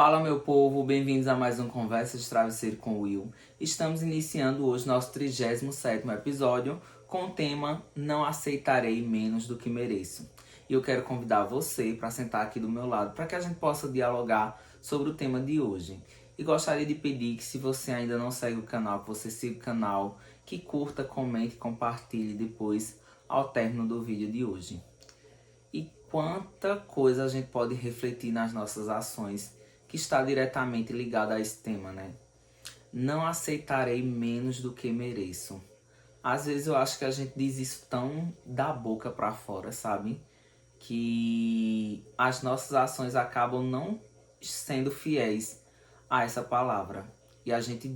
Fala, meu povo, bem-vindos a mais um Conversa de Travesseiro com o Will. Estamos iniciando hoje nosso 37º episódio com o tema Não Aceitarei Menos do que Mereço. E eu quero convidar você para sentar aqui do meu lado para que a gente possa dialogar sobre o tema de hoje. E gostaria de pedir que, se você ainda não segue o canal, que você siga o canal, que curta, comente e compartilhe depois ao término do vídeo de hoje. E quanta coisa a gente pode refletir nas nossas ações que está diretamente ligada a esse tema, né? Não aceitarei menos do que mereço. Às vezes eu acho que a gente diz isso tão da boca para fora, sabe? Que as nossas ações acabam não sendo fiéis a essa palavra. E a gente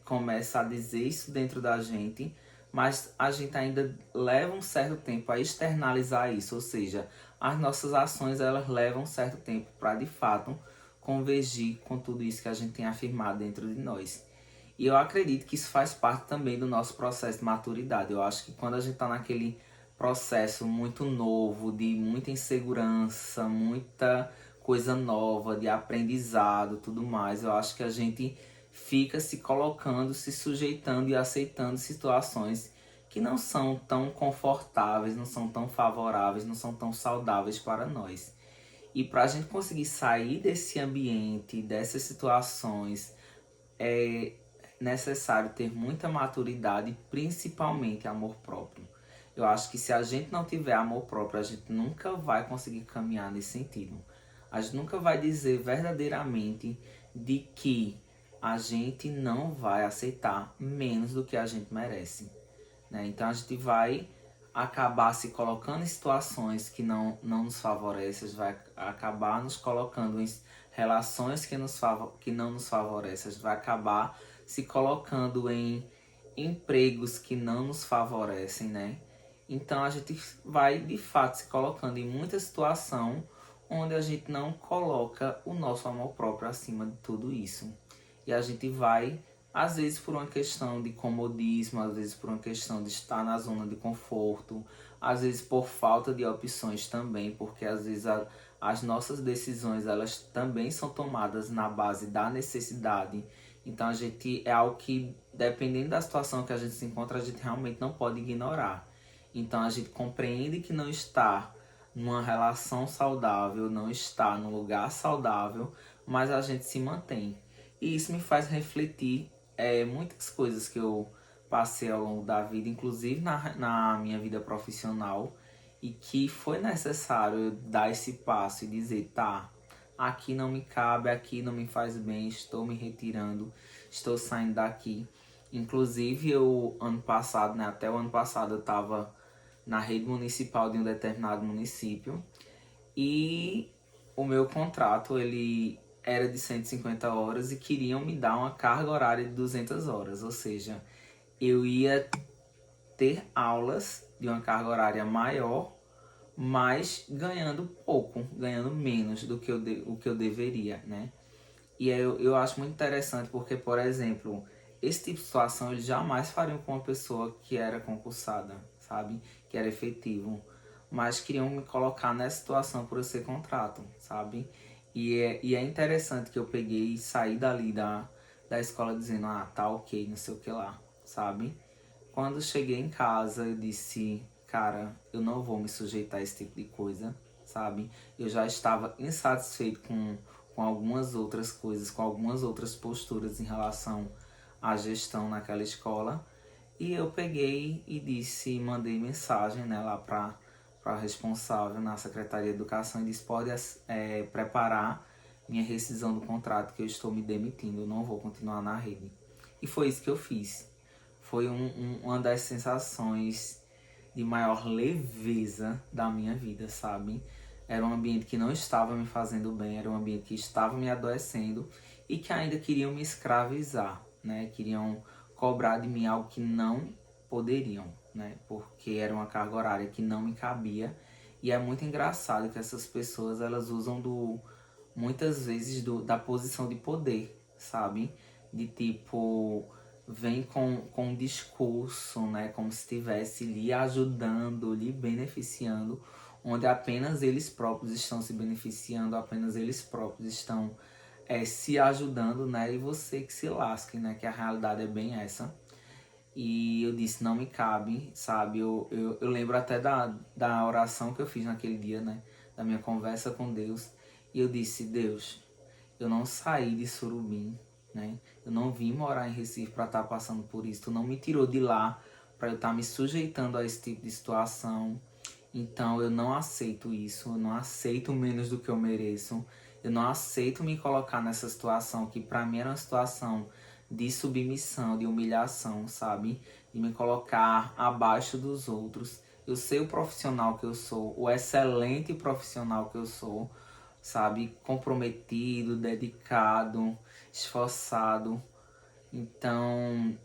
começa a dizer isso dentro da gente, mas a gente ainda leva um certo tempo a externalizar isso, ou seja, as nossas ações elas levam um certo tempo para de fato convergir com tudo isso que a gente tem afirmado dentro de nós. E eu acredito que isso faz parte também do nosso processo de maturidade. Eu acho que quando a gente está naquele processo muito novo, de muita insegurança, muita coisa nova, de aprendizado, tudo mais, eu acho que a gente fica se colocando, se sujeitando e aceitando situações que não são tão confortáveis, não são tão favoráveis, não são tão saudáveis para nós. E para a gente conseguir sair desse ambiente, dessas situações, é necessário ter muita maturidade, principalmente amor próprio. Eu acho que se a gente não tiver amor próprio, a gente nunca vai conseguir caminhar nesse sentido. A gente nunca vai dizer verdadeiramente de que a gente não vai aceitar menos do que a gente merece, né? Então a gente vai acabar se colocando em situações que não nos favorecem, vai acabar nos colocando em relações que não nos favorecem, vai acabar se colocando em empregos que não nos favorecem, né? Então a gente vai de fato se colocando em muita situação onde a gente não coloca o nosso amor próprio acima de tudo isso. E a gente vai, às vezes por uma questão de comodismo, às vezes por uma questão de estar na zona de conforto, às vezes por falta de opções também, porque às vezes as nossas decisões elas também são tomadas na base da necessidade. Então a gente é algo que, dependendo da situação que a gente se encontra, a gente realmente não pode ignorar. Então a gente compreende que não está numa relação saudável, não está num lugar saudável, mas a gente se mantém. E isso me faz refletir muitas coisas que eu passei ao longo da vida, inclusive na minha vida profissional, e que foi necessário eu dar esse passo e dizer, tá, aqui não me cabe, aqui não me faz bem, estou me retirando, estou saindo daqui. Inclusive eu, ano passado, né, até o ano passado eu estava na rede municipal de um determinado município e o meu contrato ele era de 150 horas e queriam me dar uma carga horária de 200 horas, ou seja, eu ia ter aulas de uma carga horária maior, mas ganhando pouco, ganhando menos do que o que eu deveria, né? E eu acho muito interessante porque, por exemplo, esse tipo de situação eles jamais fariam com uma pessoa que era concursada, sabe? Que era efetivo. Mas queriam me colocar nessa situação por eu ser contrato, sabe? E é interessante que eu peguei e saí dali da escola dizendo, ah, tá ok, não sei o que lá, sabe? Quando cheguei em casa, eu disse, cara, eu não vou me sujeitar a esse tipo de coisa, sabe? Eu já estava insatisfeito com algumas outras coisas, com algumas outras posturas em relação à gestão naquela escola. E eu peguei e disse, mandei mensagem, né, lá para a responsável na Secretaria de Educação e disse, pode preparar minha rescisão do contrato que eu estou me demitindo, eu não vou continuar na rede. E foi isso que eu fiz. Foi uma das sensações de maior leveza da minha vida, sabe? Era um ambiente que não estava me fazendo bem, era um ambiente que estava me adoecendo e que ainda queriam me escravizar, né? Queriam cobrar de mim algo que não poderiam, né? Porque era uma carga horária que não me cabia. E é muito engraçado que essas pessoas, elas usam muitas vezes da posição de poder, sabe? De tipo, vem com um discurso, né? Como se estivesse lhe ajudando, lhe beneficiando, onde apenas eles próprios estão se beneficiando, apenas eles próprios estão se ajudando, né? E você que se lasque, né? Que a realidade é bem essa. E eu disse, não me cabe, sabe? Eu lembro até da oração que eu fiz naquele dia, né? Da minha conversa com Deus. E eu disse, Deus, eu não saí de Surubim, né? Eu não vim morar em Recife para estar passando por isso. Tu não me tirou de lá para eu estar me sujeitando a esse tipo de situação. Então eu não aceito isso. Eu não aceito menos do que eu mereço. Eu não aceito me colocar nessa situação que para mim era uma situação de submissão, de humilhação, sabe? De me colocar abaixo dos outros. Eu sei o profissional que eu sou, o excelente profissional que eu sou, sabe? Comprometido, dedicado, esforçado. Então,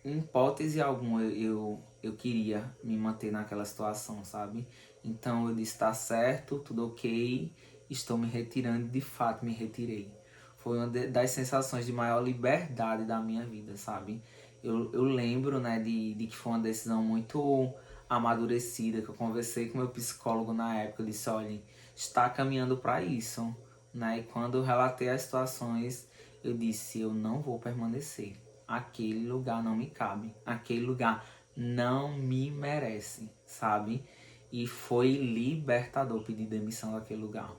em hipótese alguma, eu queria me manter naquela situação, sabe? Então eu disse, tá certo, tudo ok, estou me retirando, de fato me retirei. Foi uma das sensações de maior liberdade da minha vida, sabe? Eu lembro, né, de que foi uma decisão muito amadurecida, que eu conversei com meu psicólogo na época, eu disse, olha, está caminhando para isso, né? E quando eu relatei as situações, eu disse, eu não vou permanecer. Aquele lugar não me cabe. Aquele lugar não me merece, sabe? E foi libertador pedir demissão daquele lugar.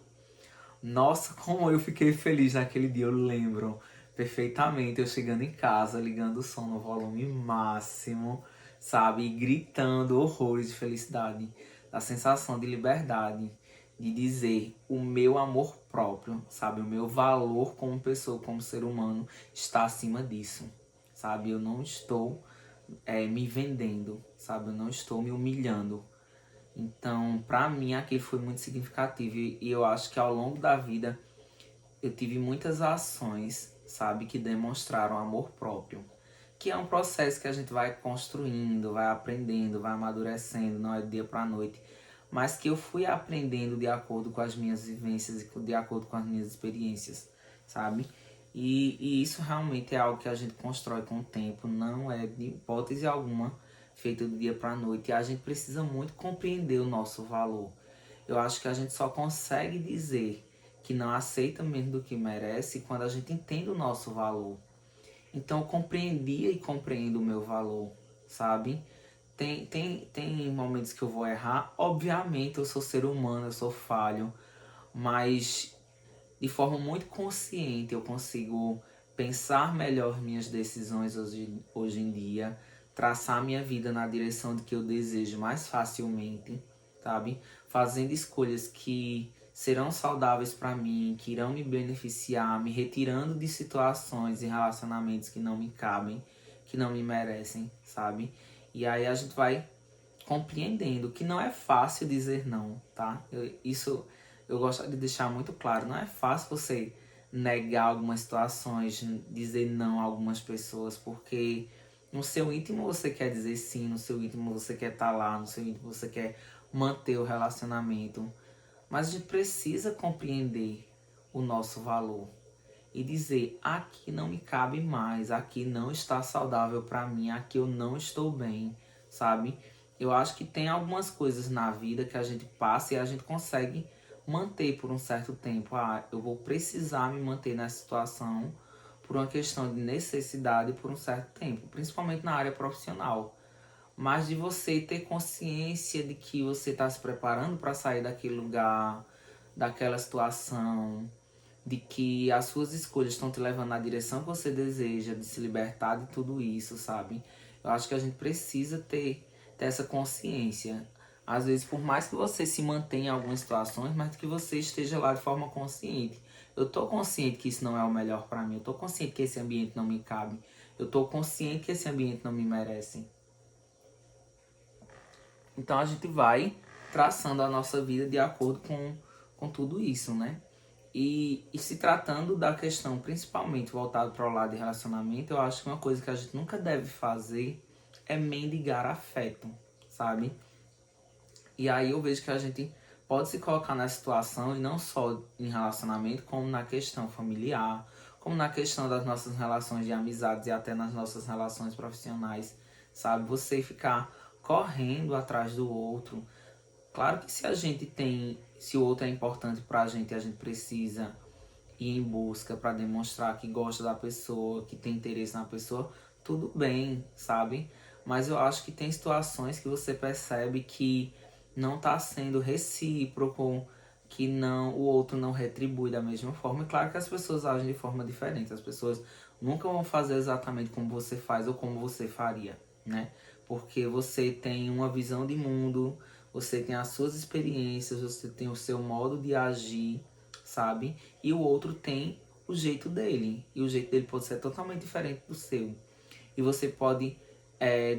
Nossa, como eu fiquei feliz naquele dia, eu lembro perfeitamente. Eu chegando em casa, ligando o som no volume máximo, sabe? E gritando horrores de felicidade. A sensação de liberdade, de dizer o meu amor próprio, sabe? O meu valor como pessoa, como ser humano, está acima disso, sabe? Eu não estou me vendendo, sabe? Eu não estou me humilhando. Então, pra mim, aquilo foi muito significativo e eu acho que ao longo da vida eu tive muitas ações, sabe, que demonstraram amor próprio. Que é um processo que a gente vai construindo, vai aprendendo, vai amadurecendo, não é do dia pra noite. Mas que eu fui aprendendo de acordo com as minhas vivências e de acordo com as minhas experiências, sabe? E isso realmente é algo que a gente constrói com o tempo, não é de hipótese alguma feito do dia para a noite. E a gente precisa muito compreender o nosso valor. Eu acho que a gente só consegue dizer que não aceita menos do que merece quando a gente entende o nosso valor. Então eu compreendia e compreendo o meu valor, sabe? Tem momentos que eu vou errar, obviamente eu sou ser humano, eu sou falho, mas de forma muito consciente eu consigo pensar melhor minhas decisões hoje em dia, traçar minha vida na direção de que eu desejo mais facilmente, sabe? Fazendo escolhas que serão saudáveis para mim, que irão me beneficiar, me retirando de situações e relacionamentos que não me cabem, que não me merecem, sabe? E aí a gente vai compreendendo que não é fácil dizer não, tá? Isso eu gosto de deixar muito claro. Não é fácil você negar algumas situações, dizer não a algumas pessoas, porque no seu íntimo você quer dizer sim, no seu íntimo você quer estar lá, no seu íntimo você quer manter o relacionamento. Mas a gente precisa compreender o nosso valor e dizer: aqui não me cabe mais, aqui não está saudável para mim, aqui eu não estou bem, sabe? Eu acho que tem algumas coisas na vida que a gente passa e a gente consegue manter por um certo tempo. Ah, eu vou precisar me manter nessa situação por uma questão de necessidade por um certo tempo, principalmente na área profissional. Mas de você ter consciência de que você está se preparando para sair daquele lugar, daquela situação, de que as suas escolhas estão te levando na direção que você deseja, de se libertar de tudo isso, sabe? Eu acho que a gente precisa ter essa consciência. Às vezes, por mais que você se mantenha em algumas situações, mas que você esteja lá de forma consciente. Eu tô consciente que isso não é o melhor para mim. Eu tô consciente que esse ambiente não me cabe. Eu tô consciente que esse ambiente não me merece. Então a gente vai traçando a nossa vida de acordo com tudo isso, né? E se tratando da questão principalmente voltada para o lado de relacionamento, eu acho que uma coisa que a gente nunca deve fazer é mendigar afeto, sabe? E aí eu vejo que a gente pode se colocar nessa situação, e não só em relacionamento, como na questão familiar, como na questão das nossas relações de amizades e até nas nossas relações profissionais, sabe? Você ficar correndo atrás do outro. Claro que se a gente tem, se o outro é importante pra gente e a gente precisa ir em busca para demonstrar que gosta da pessoa, que tem interesse na pessoa, tudo bem, sabe? Mas eu acho que tem situações que você percebe que não está sendo recíproco, que não, o outro não retribui da mesma forma. E claro que as pessoas agem de forma diferente, as pessoas nunca vão fazer exatamente como você faz ou como você faria, né? Porque você tem uma visão de mundo, você tem as suas experiências, você tem o seu modo de agir, sabe? E o outro tem o jeito dele. E o jeito dele pode ser totalmente diferente do seu. E você pode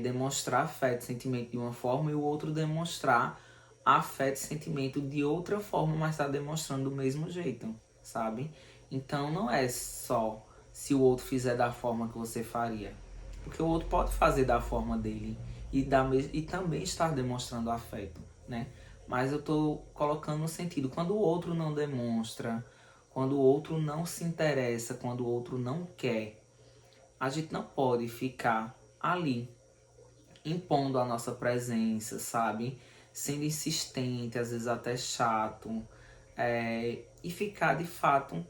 demonstrar afeto e sentimento de uma forma e o outro demonstrar afeto e sentimento de outra forma, mas está demonstrando do mesmo jeito, sabe? Então não é só se o outro fizer da forma que você faria. Porque o outro pode fazer da forma dele e também estar demonstrando afeto, né? Mas eu tô colocando no sentido, quando o outro não demonstra, quando o outro não se interessa, quando o outro não quer, a gente não pode ficar ali impondo a nossa presença, sabe? Sendo insistente, às vezes até chato, e ficar de fato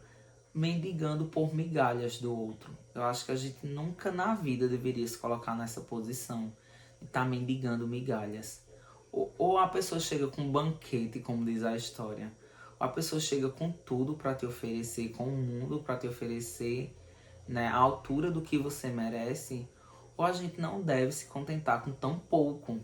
mendigando por migalhas do outro. Eu acho que a gente nunca na vida deveria se colocar nessa posição de estar mendigando migalhas. Ou a pessoa chega com um banquete, como diz a história, ou a pessoa chega com tudo para te oferecer, com o mundo para te oferecer, né, a altura do que você merece, ou a gente não deve se contentar com tão pouco.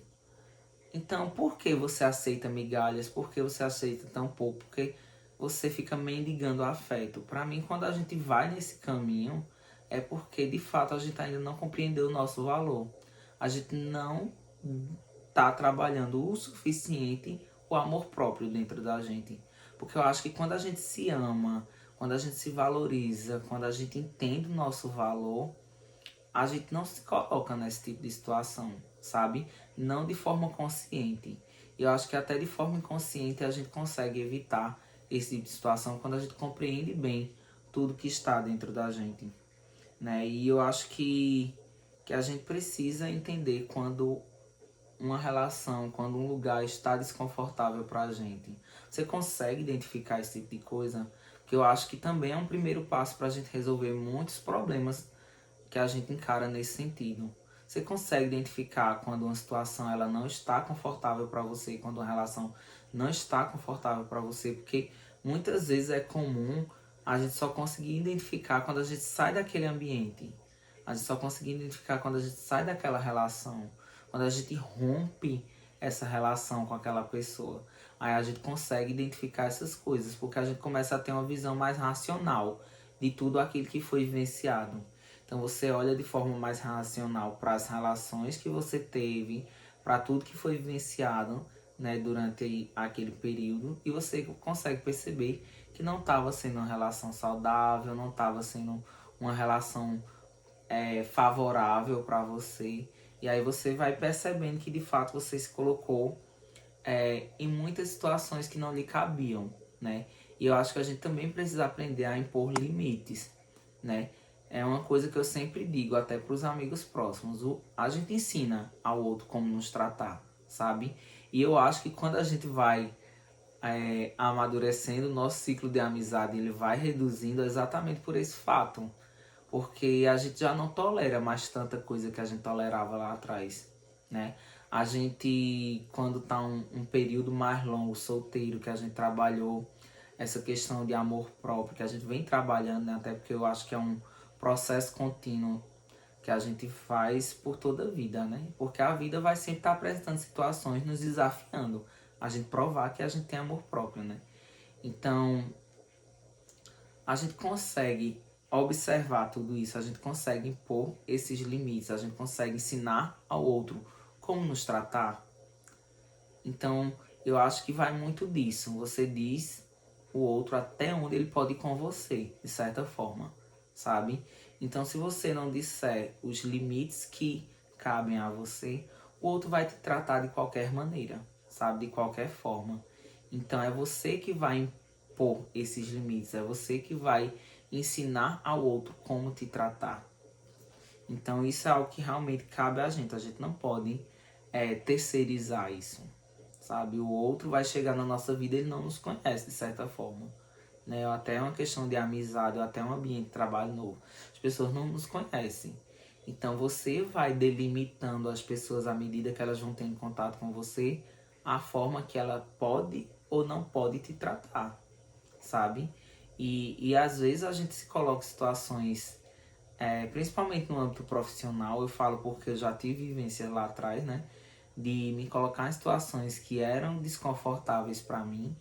Então, por que você aceita migalhas? Por que você aceita tão pouco? Porque você fica mendigando afeto. Para mim, quando a gente vai nesse caminho, é porque de fato a gente ainda não compreendeu o nosso valor. A gente não tá trabalhando o suficiente o amor próprio dentro da gente. Porque eu acho que quando a gente se ama, quando a gente se valoriza, quando a gente entende o nosso valor, a gente não se coloca nesse tipo de situação, sabe? Não de forma consciente. Eu acho que até de forma inconsciente a gente consegue evitar esse tipo de situação quando a gente compreende bem tudo que está dentro da gente, né? E eu acho que a gente precisa entender quando uma relação, quando um lugar está desconfortável pra gente. Você consegue identificar esse tipo de coisa? Que eu acho que também é um primeiro passo pra gente resolver muitos problemas que a gente encara nesse sentido. Você consegue identificar quando uma situação ela não está confortável para você, quando uma relação não está confortável para você, porque muitas vezes é comum a gente só conseguir identificar quando a gente sai daquele ambiente. A gente só conseguir identificar quando a gente sai daquela relação, quando a gente rompe essa relação com aquela pessoa. Aí a gente consegue identificar essas coisas, porque a gente começa a ter uma visão mais racional de tudo aquilo que foi vivenciado. Então você olha de forma mais racional para as relações que você teve, para tudo que foi vivenciado, né, durante aquele período, e você consegue perceber que não estava sendo uma relação saudável, não estava sendo uma relação favorável para você. E aí você vai percebendo que de fato você se colocou em muitas situações que não lhe cabiam, né? E eu acho que a gente também precisa aprender a impor limites, né? É uma coisa que eu sempre digo, até para os amigos próximos. A gente ensina ao outro como nos tratar, sabe? E eu acho que quando a gente vai amadurecendo, o nosso ciclo de amizade ele vai reduzindo exatamente por esse fato. Porque a gente já não tolera mais tanta coisa que a gente tolerava lá atrás, né? A gente, quando tá um período mais longo, solteiro, que a gente trabalhou essa questão de amor próprio, que a gente vem trabalhando, né? Até porque eu acho que é um processo contínuo que a gente faz por toda a vida, né? Porque a vida vai sempre estar apresentando situações, nos desafiando. A gente provar que a gente tem amor próprio, né? Então, a gente consegue observar tudo isso, a gente consegue impor esses limites, a gente consegue ensinar ao outro como nos tratar. Então, eu acho que vai muito disso. Você diz o outro até onde ele pode ir com você, de certa forma, sabe? Então, se você não disser os limites que cabem a você, o outro vai te tratar de qualquer maneira, sabe? De qualquer forma. Então, é você que vai impor esses limites, é você que vai ensinar ao outro como te tratar. Então, isso é algo que realmente cabe a gente. A gente não pode terceirizar isso, sabe? O outro vai chegar na nossa vida, ele não nos conhece de certa forma. né? Ou até uma questão de amizade, ou até um ambiente de trabalho novo. As pessoas não nos conhecem. Então você vai delimitando as pessoas à medida que elas vão tendo contato com você, a forma que ela pode ou não pode te tratar, sabe? E às vezes a gente se coloca em situações, principalmente no âmbito profissional, eu falo porque eu já tive vivências lá atrás, né? De me colocar em situações que eram desconfortáveis para mim,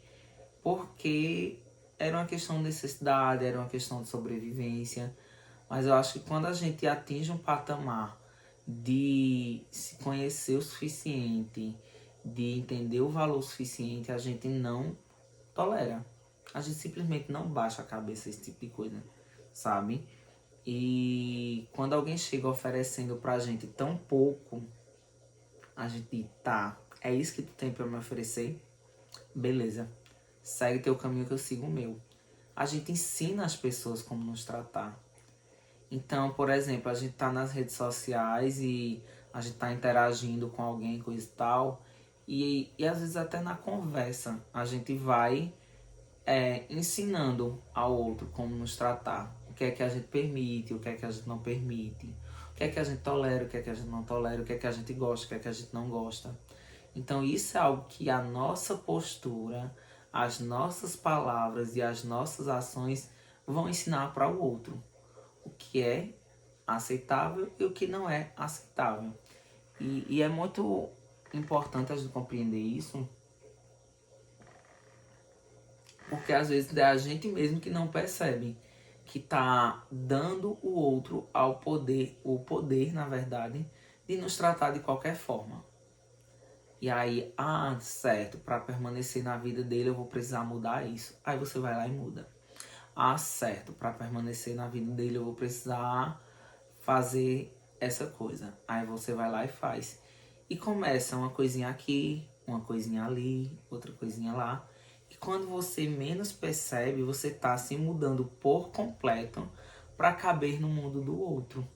porque era uma questão de necessidade, era uma questão de sobrevivência. Mas eu acho que quando a gente atinge um patamar de se conhecer o suficiente, de entender o valor suficiente, a gente não tolera. A gente simplesmente não baixa a cabeça esse tipo de coisa, sabe? E quando alguém chega oferecendo pra gente tão pouco, a gente diz, tá, é isso que tu tem pra me oferecer? Beleza, segue teu caminho que eu sigo o meu. A gente ensina as pessoas como nos tratar. Então, por exemplo, a gente tá nas redes sociais e a gente tá interagindo com alguém, coisa e tal. E às vezes até na conversa a gente vai ensinando ao outro como nos tratar. O que é que a gente permite, o que é que a gente não permite. O que é que a gente tolera, o que é que a gente não tolera, o que é que a gente gosta, o que é que a gente não gosta. Então isso é algo que a nossa postura, as nossas palavras e as nossas ações vão ensinar para o outro. O que é aceitável e o que não é aceitável. E é muito importante a gente compreender isso, porque às vezes é a gente mesmo que não percebe que tá dando o outro ao poder, o poder, na verdade, de nos tratar de qualquer forma. E aí, certo, para permanecer na vida dele eu vou precisar mudar isso. Aí você vai lá e muda. Certo, para permanecer na vida dele eu vou precisar fazer essa coisa. Aí você vai lá e faz. E começa uma coisinha aqui, uma coisinha ali, outra coisinha lá. E quando você menos percebe, você está se mudando por completo para caber no mundo do outro.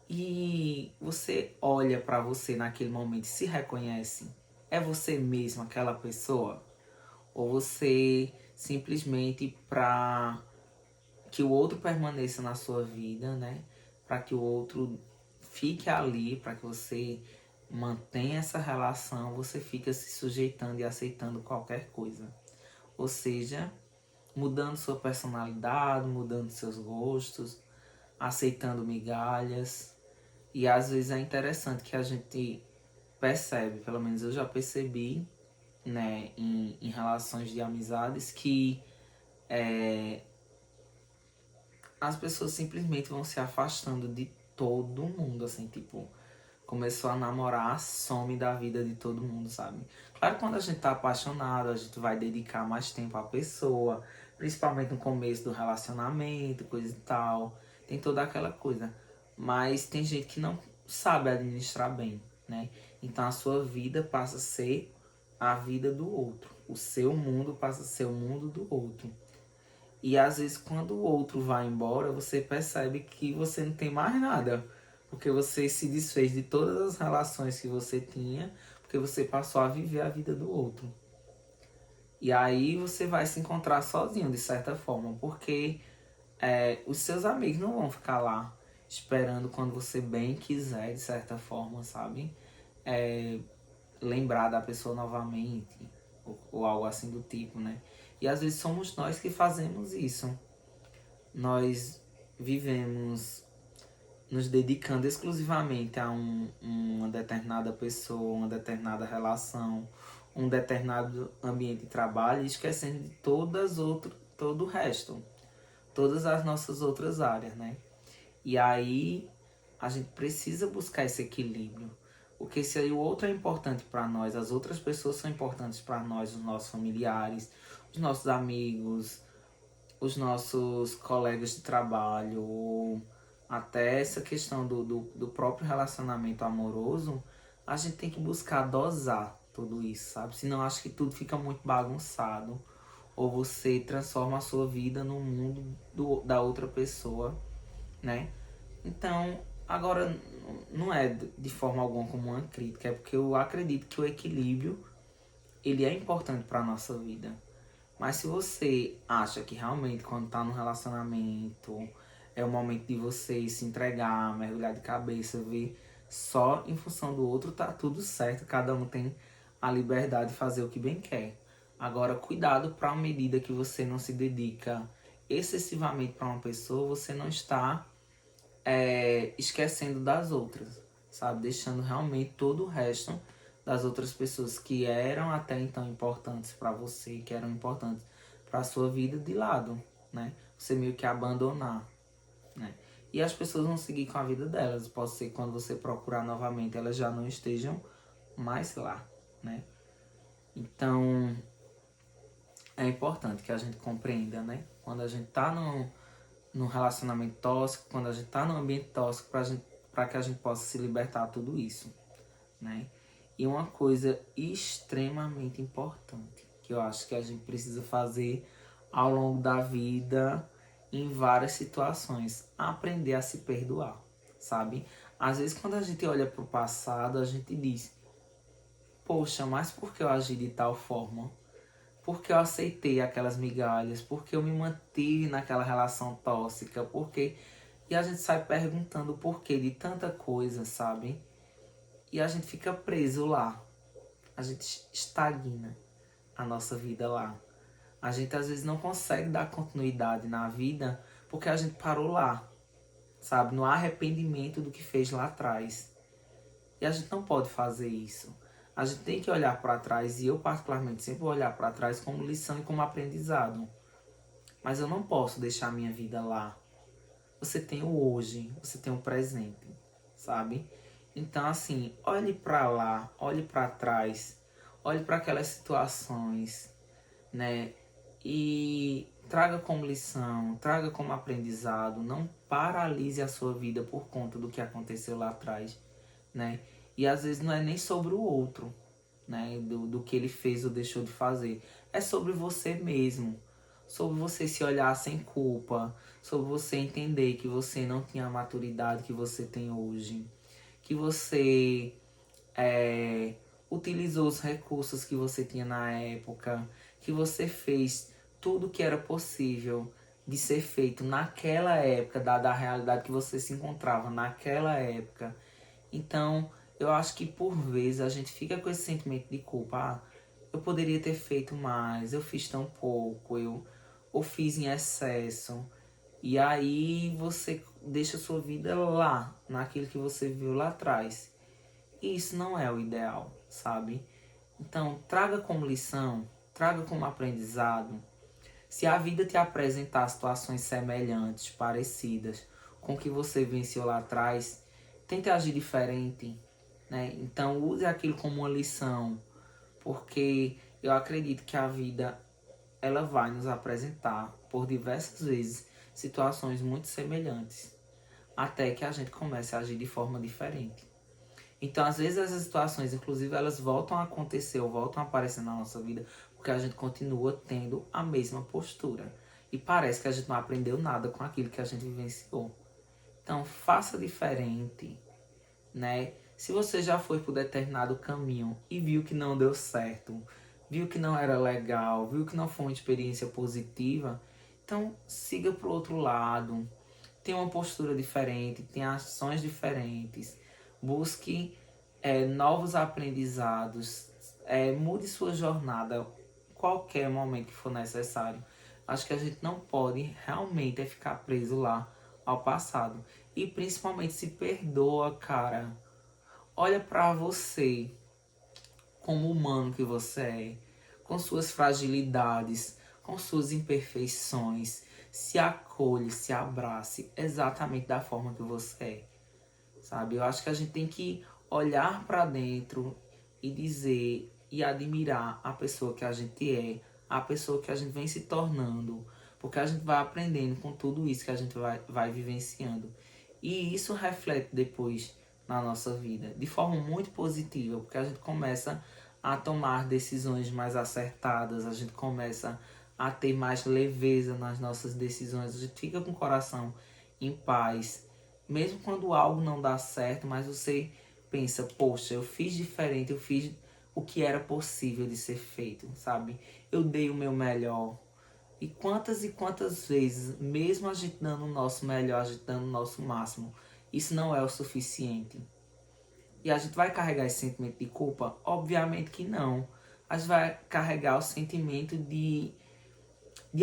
E você olha para você naquele momento e se reconhece. É você mesmo aquela pessoa? Ou você simplesmente para que o outro permaneça na sua vida, né? Para que o outro fique ali, para que você mantenha essa relação, você fica se sujeitando e aceitando qualquer coisa. Ou seja, mudando sua personalidade, mudando seus gostos, aceitando migalhas. E às vezes é interessante que a gente percebe, pelo menos eu já percebi, né, em relações de amizades, que as pessoas simplesmente vão se afastando de todo mundo, assim, tipo, começou a namorar, some da vida de todo mundo, sabe? Claro que quando a gente tá apaixonado, a gente vai dedicar mais tempo à pessoa, principalmente no começo do relacionamento, coisa e tal, tem toda aquela coisa. Mas tem gente que não sabe administrar bem, né? Então a sua vida passa a ser a vida do outro, o seu mundo passa a ser o mundo do outro. E às vezes quando o outro vai embora, você percebe que você não tem mais nada. Porque você se desfez de todas as relações que você tinha, porque você passou a viver a vida do outro. E aí você vai se encontrar sozinho, de certa forma, porque os seus amigos não vão ficar lá esperando quando você bem quiser, de certa forma, sabe? É, lembrar da pessoa novamente, ou algo assim do tipo, né? E às vezes somos nós que fazemos isso. Nós vivemos nos dedicando exclusivamente a uma determinada pessoa, uma determinada relação, um determinado ambiente de trabalho, e esquecendo de todo o resto, todas as nossas outras áreas, né? E aí a gente precisa buscar esse equilíbrio. Porque se o outro é importante para nós, as outras pessoas são importantes para nós, os nossos familiares, os nossos amigos, os nossos colegas de trabalho, até essa questão do próprio relacionamento amoroso, a gente tem que buscar dosar tudo isso, sabe? Senão acho que tudo fica muito bagunçado. Ou você transforma a sua vida no mundo da outra pessoa, né? Então, agora não é de forma alguma como uma crítica, é porque eu acredito que o equilíbrio ele é importante para a nossa vida. Mas se você acha que realmente quando tá no relacionamento é o momento de você se entregar, mergulhar de cabeça, ver só em função do outro, tá tudo certo. Cada um tem a liberdade de fazer o que bem quer. Agora, cuidado para a medida que você não se dedica excessivamente para uma pessoa, você não está esquecendo das outras, sabe? Deixando realmente todo o resto das outras pessoas que eram até então importantes para você, que eram importantes para a sua vida de lado, né? Você meio que abandonar, né? E as pessoas vão seguir com a vida delas. Pode ser que quando você procurar novamente elas já não estejam mais lá, né? Então é importante que a gente compreenda, né? Quando a gente tá num relacionamento tóxico, quando a gente tá num ambiente tóxico, para que a gente possa se libertar de tudo isso, né? E uma coisa extremamente importante que eu acho que a gente precisa fazer ao longo da vida, em várias situações, aprender a se perdoar, sabe? Às vezes quando a gente olha pro passado, a gente diz: poxa, mas por que eu agi de tal forma? Por que eu aceitei aquelas migalhas? Por que eu me mantive naquela relação tóxica? Por quê? E a gente sai perguntando o porquê de tanta coisa, sabe? E a gente fica preso lá. A gente estagna a nossa vida lá. A gente às vezes não consegue dar continuidade na vida porque a gente parou lá, sabe? No arrependimento do que fez lá atrás. E a gente não pode fazer isso. A gente tem que olhar para trás, e eu particularmente sempre vou olhar para trás como lição e como aprendizado. Mas eu não posso deixar a minha vida lá. Você tem o hoje, você tem o presente, sabe? Então assim, olhe para lá, olhe para trás, olhe para aquelas situações, né? E traga como lição, traga como aprendizado, não paralise a sua vida por conta do que aconteceu lá atrás, né? E às vezes não é nem sobre o outro, né? Do que ele fez ou deixou de fazer. É sobre você mesmo. Sobre você se olhar sem culpa. Sobre você entender que você não tinha a maturidade que você tem hoje. Que você é, utilizou os recursos que você tinha na época. Que você fez tudo que era possível de ser feito naquela época, dada a realidade que você se encontrava naquela época. Então, eu acho que por vezes a gente fica com esse sentimento de culpa. Ah, eu poderia ter feito mais, eu fiz tão pouco, eu fiz em excesso. E aí você deixa a sua vida lá, naquilo que você viu lá atrás. E isso não é o ideal, sabe? Então, traga como lição, traga como aprendizado. Se a vida te apresentar situações semelhantes, parecidas com o que você venceu lá atrás, tente agir diferente, né? Então use aquilo como uma lição, porque eu acredito que a vida ela vai nos apresentar por diversas vezes situações muito semelhantes, até que a gente comece a agir de forma diferente. Então, às vezes, essas situações, inclusive, elas voltam a acontecer ou voltam a aparecer na nossa vida porque a gente continua tendo a mesma postura. E parece que a gente não aprendeu nada com aquilo que a gente vivenciou. Então, faça diferente, né? Se você já foi por determinado caminho e viu que não deu certo, viu que não era legal, viu que não foi uma experiência positiva, então siga pro outro lado. Tenha uma postura diferente, tenha ações diferentes, busque novos aprendizados, mude sua jornada qualquer momento que for necessário. Acho que a gente não pode realmente ficar preso lá ao passado. E principalmente se perdoa, cara. Olha pra você como humano que você é, com suas fragilidades, com suas imperfeições. Se acolhe, se abrace exatamente da forma que você é, sabe? Eu acho que a gente tem que olhar para dentro e dizer e admirar a pessoa que a gente é, a pessoa que a gente vem se tornando, porque a gente vai aprendendo com tudo isso que a gente vai vivenciando. E isso reflete depois na nossa vida, de forma muito positiva, porque a gente começa a tomar decisões mais acertadas, a gente começa a ter mais leveza nas nossas decisões, a gente fica com o coração em paz, mesmo quando algo não dá certo, mas você pensa, poxa, eu fiz diferente, eu fiz o que era possível de ser feito, sabe? Eu dei o meu melhor. E quantas vezes, mesmo a gente dando o nosso melhor, a gente dando o nosso máximo, isso não é o suficiente. E a gente vai carregar esse sentimento de culpa? Obviamente que não. A gente vai carregar o sentimento de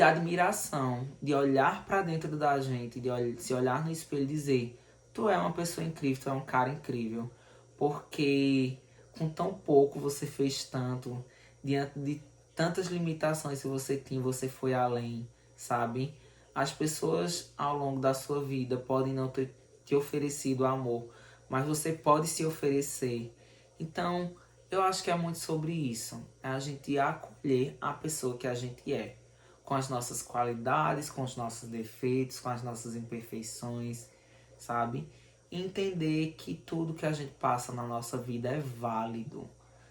admiração, de olhar para dentro da gente, se olhar no espelho e dizer: tu é uma pessoa incrível, tu é um cara incrível. Porque com tão pouco você fez tanto, diante de tantas limitações que você tinha, você foi além, sabe? As pessoas ao longo da sua vida podem não ter te oferecido amor, mas você pode se oferecer. Então, eu acho que é muito sobre isso. É a gente acolher a pessoa que a gente é, com as nossas qualidades, com os nossos defeitos, com as nossas imperfeições, sabe? E entender que tudo que a gente passa na nossa vida é válido,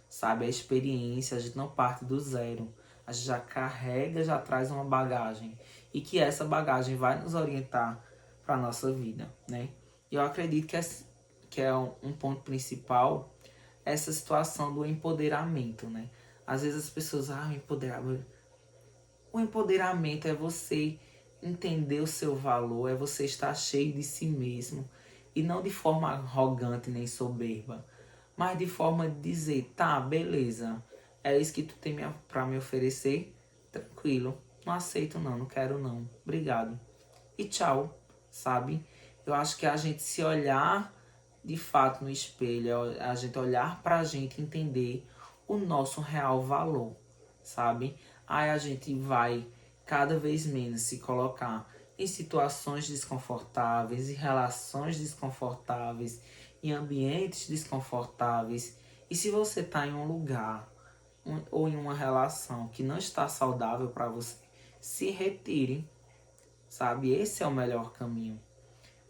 sabe? A experiência, a gente não parte do zero. A gente já carrega, já traz uma bagagem. E que essa bagagem vai nos orientar para a nossa vida, né? E eu acredito que é um ponto principal essa situação do empoderamento, né? Às vezes as pessoas, o empoderamento é você entender o seu valor, é você estar cheio de si mesmo. E não de forma arrogante nem soberba, mas de forma de dizer: tá, beleza, é isso que tu tem pra me oferecer? Tranquilo, não aceito não, não quero não, obrigado. E tchau, sabe? Eu acho que a gente se olhar de fato no espelho, a gente olhar pra gente e entender o nosso real valor, sabe? Aí a gente vai cada vez menos se colocar em situações desconfortáveis, em relações desconfortáveis, em ambientes desconfortáveis. E se você está em um lugar ou em uma relação que não está saudável para você, se retire, sabe? Esse é o melhor caminho.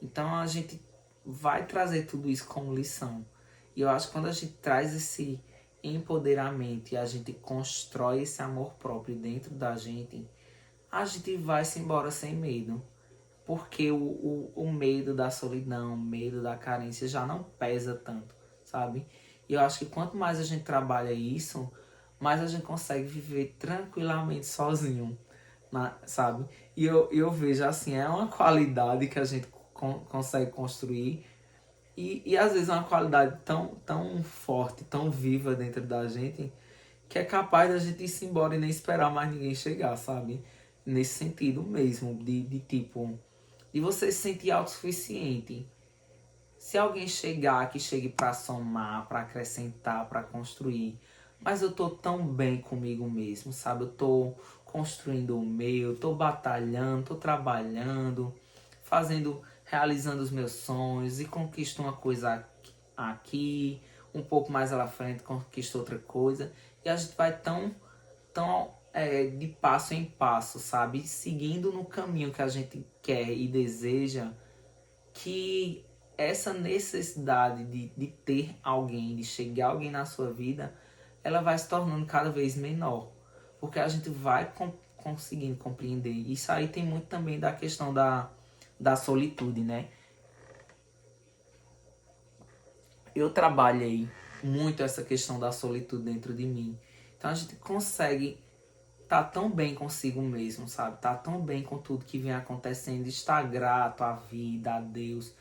Então a gente vai trazer tudo isso como lição. E eu acho que quando a gente traz esse empoderamento e a gente constrói esse amor próprio dentro da gente, a gente vai se embora sem medo. Porque o medo da solidão, o medo da carência já não pesa tanto, sabe? E eu acho que quanto mais a gente trabalha isso, mais a gente consegue viver tranquilamente sozinho, sabe? E eu vejo assim, é uma qualidade que a gente consegue construir e às vezes é uma qualidade tão forte, tão viva dentro da gente, que é capaz da gente ir se embora e nem esperar mais ninguém chegar, sabe? Nesse sentido mesmo, de tipo, de você se sentir autossuficiente. Se alguém chegar, que chegue para somar, para acrescentar, para construir, mas eu tô tão bem comigo mesmo, sabe? Eu tô construindo o meu, tô batalhando, tô trabalhando, fazendo, realizando os meus sonhos e conquisto uma coisa aqui, um pouco mais à frente conquisto outra coisa e a gente vai tão de passo em passo, sabe? Seguindo no caminho que a gente quer e deseja, que essa necessidade de ter alguém, de chegar alguém na sua vida, ela vai se tornando cada vez menor. Porque a gente vai conseguindo compreender. Isso aí tem muito também da questão da solitude, né? Eu trabalhei muito essa questão da solitude dentro de mim. Então a gente consegue tá tão bem consigo mesmo, sabe? Tá tão bem com tudo que vem acontecendo, estar grato à vida, a Deus,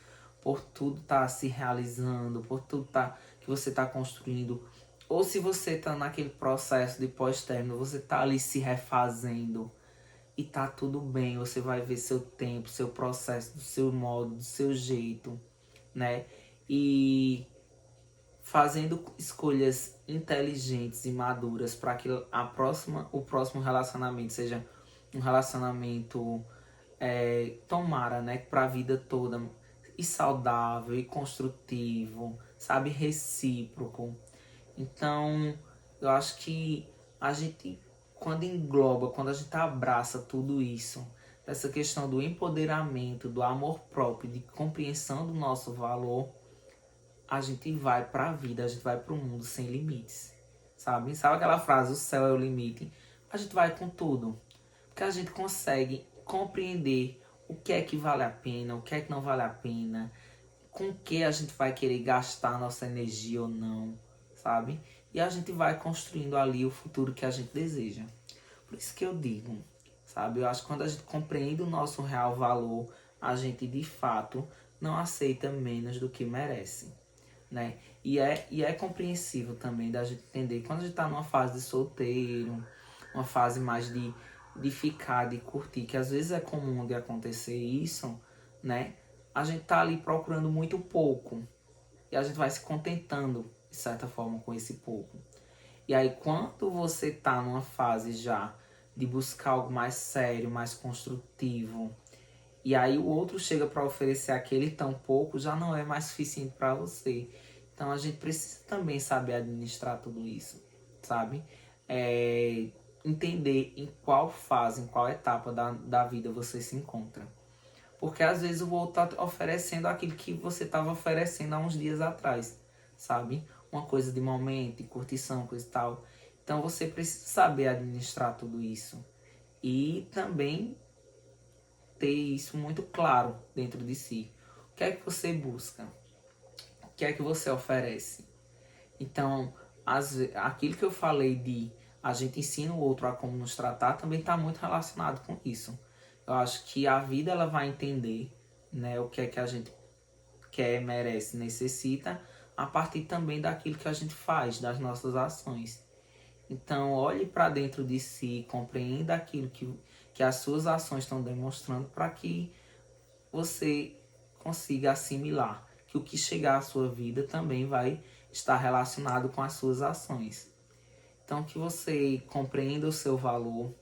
por tudo tá se realizando, por tudo que você tá construindo. Ou se você tá naquele processo de pós-término, você tá ali se refazendo e tá tudo bem, você vai ver seu tempo, seu processo, do seu modo, do seu jeito, né? E fazendo escolhas inteligentes e maduras para que o próximo relacionamento seja um relacionamento tomara, né, para a vida toda e saudável e construtivo, sabe, recíproco. Então, eu acho que a gente quando engloba, quando a gente abraça tudo isso, essa questão do empoderamento, do amor próprio, de compreensão do nosso valor, a gente vai para a vida, a gente vai para o mundo sem limites, sabe? Sabe aquela frase, o céu é o limite? A gente vai com tudo, porque a gente consegue compreender o que é que vale a pena, o que é que não vale a pena, com que a gente vai querer gastar nossa energia ou não, sabe? e a gente vai construindo ali o futuro que a gente deseja. Por isso que eu digo, sabe? Eu acho que quando a gente compreende o nosso real valor, a gente de fato não aceita menos do que merece, né? E é compreensível também da gente entender quando a gente tá numa fase de solteiro, uma fase mais de ficar, de curtir, que às vezes é comum de acontecer isso, né? A gente tá ali procurando muito pouco e a gente vai se contentando, de certa forma, com esse pouco. E aí, quando você tá numa fase já de buscar algo mais sério, mais construtivo, e aí o outro chega para oferecer aquele tão pouco, já não é mais suficiente para você. Então a gente precisa também saber administrar tudo isso, sabe? É, entender em qual fase, em qual etapa da vida você se encontra. Porque às vezes o outro tá oferecendo aquilo que você estava oferecendo há uns dias atrás, sabe? Uma coisa de momento, de curtição, coisa e tal. Então você precisa saber administrar tudo isso. E também ter isso muito claro dentro de si. O que é que você busca? O que é que você oferece? Então, aquilo que eu falei de a gente ensina o outro a como nos tratar também está muito relacionado com isso. Eu acho que a vida ela vai entender, né, o que é que a gente quer, merece, necessita, a partir também daquilo que a gente faz, das nossas ações. Então, olhe para dentro de si, compreenda aquilo que as suas ações estão demonstrando para que você consiga assimilar que o que chegar à sua vida também vai estar relacionado com as suas ações. Então, que você compreenda o seu valor,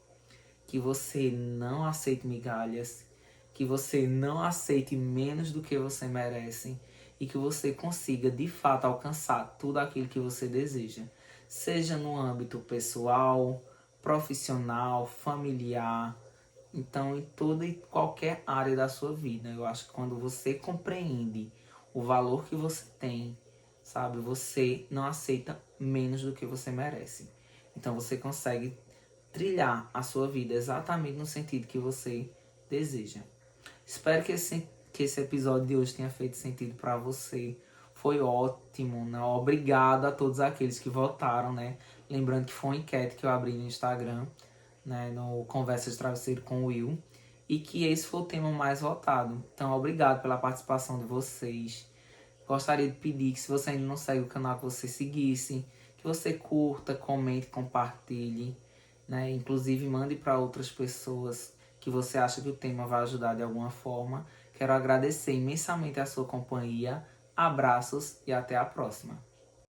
que você não aceite migalhas, que você não aceite menos do que você merece e que você consiga de fato alcançar tudo aquilo que você deseja, seja no âmbito pessoal, profissional, familiar, então em toda e qualquer área da sua vida. Eu acho que quando você compreende o valor que você tem, sabe, você não aceita menos do que você merece. Então você consegue trilhar a sua vida exatamente no sentido que você deseja. Espero que esse episódio de hoje tenha feito sentido para você. Foi ótimo, né? Obrigado a todos aqueles que votaram, né? Lembrando que foi uma enquete que eu abri no Instagram, né? No Conversa de Travesseiro com o Will. E que esse foi o tema mais votado. Então, obrigado pela participação de vocês. Gostaria de pedir que se você ainda não segue o canal, que você seguisse, que você curta, comente, compartilhe, né? Inclusive mande para outras pessoas que você acha que o tema vai ajudar de alguma forma. Quero agradecer imensamente a sua companhia. Abraços e até a próxima.